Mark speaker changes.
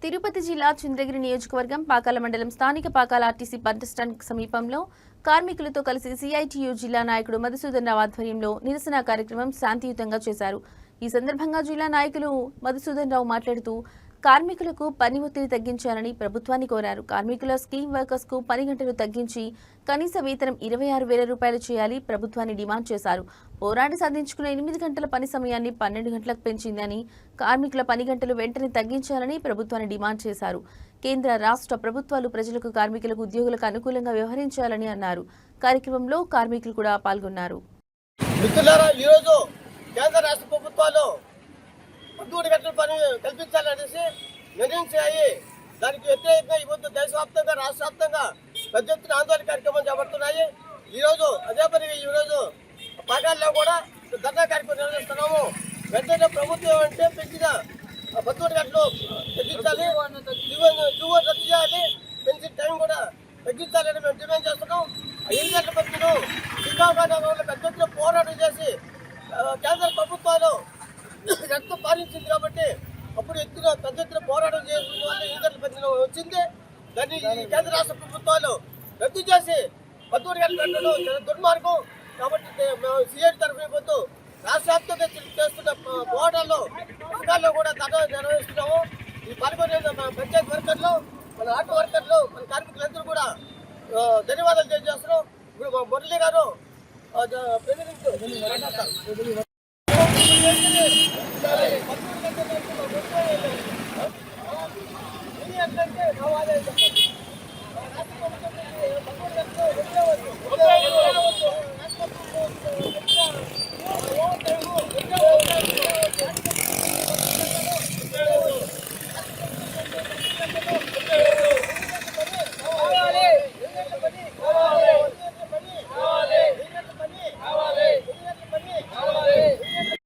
Speaker 1: తిరుపతి జిల్లా చంద్రగిరి నియోజకవర్గం పాకాల మండలం స్థానిక పాకాల ఆర్టీసీ బస్ స్టాండ్ సమీపంలో కార్మికులతో కలిసి సిఐటియు జిల్లా నాయకుడు మధుసూదన్ రావు ఆధ్వర్యంలో నిరసన కార్యక్రమం శాంతియుతంగా చేశారు। ఈ సందర్భంగా జిల్లా నాయకులు మధుసూదన్ రావు మాట్లాడుతూ కార్మికులకు పని ఒత్తిడి తగ్గించాలని ప్రభుత్వాన్ని కోరారు। కార్మికుల స్కీమ్ వర్కర్స్ కు పని గంటలు తగ్గించి కనీస వేతనం 26,000 రూపాయలు చేయాలి ప్రభుత్వాన్ని డిమాండ్ చేశారు। పోరాడి సాధించుకున్న 8 గంటల పని సమయాన్ని 12 గంటలకు పెంచిందని, కార్మికుల పని గంటలు వెంటనే తగ్గించాలని ప్రభుత్వాన్ని డిమాండ్ చేశారు। కేంద్ర రాష్ట్ర ప్రభుత్వాలు ప్రజలకు కార్మికులకు ఉద్యోగులకు అనుకూలంగా వ్యవహరించాలని అన్నారు। కార్యక్రమంలో కార్మికులు కూడా పాల్గొన్నారు।
Speaker 2: కేంద్ర రాష్ట్ర ప్రభుత్వాలు 12 గంటల పని కల్పించాలనేసి నిర్ణయించాయి। దానికి వ్యతిరేకంగా ఈరోజు దేశవ్యాప్తంగా రాష్ట్ర వ్యాప్తంగా పెద్ద ఎత్తున ఆందోళన కార్యక్రమం చేపడుతున్నాయి। ఈరోజు అదే పని ఈరోజు పాఠాల్లో కూడా ధర్నా కార్యక్రమం నిర్వహిస్తున్నాము। వెంటనే ప్రభుత్వం అంటే పెంచిన 12 గంటలు తగ్గించాలి, జీవో రద్దు చేయాలి, పెంచిన టైం కూడా తగ్గించాలని మేము డిమాండ్ చేస్తున్నాం। 8 గంటల పనిను శ్రీకాకుళం పెద్ద ఎత్తున పోరాటం చేసి కేంద్ర ప్రభుత్వాలు రక్తం పాలించింది కాబట్టి అప్పుడు పెద్ద ఎత్తున పోరాటం చేసిన వల్ల 8 గంటల పని వచ్చింది। దాన్ని కేంద్ర రాష్ట్ర ప్రభుత్వాలు రద్దు చేసి 12 గంటలు పెట్టడం దుర్మార్గం కాబట్టి మేము సిఐటి తరఫున పొద్దు రాష్ట్ర వ్యాప్తంగా చేస్తున్న పోరాటాల్లో పథకాల్లో కూడా ధర్నా నిర్వహిస్తున్నాము। ఈ పాల్గొనే పంచాయతీ వర్కర్లు, మన ఆటో వర్కర్లు, మన కార్మికులందరూ కూడా ధన్యవాదాలు తెలియజేస్తున్నాం। ఇప్పుడు మురళి గారు ఏంటంటే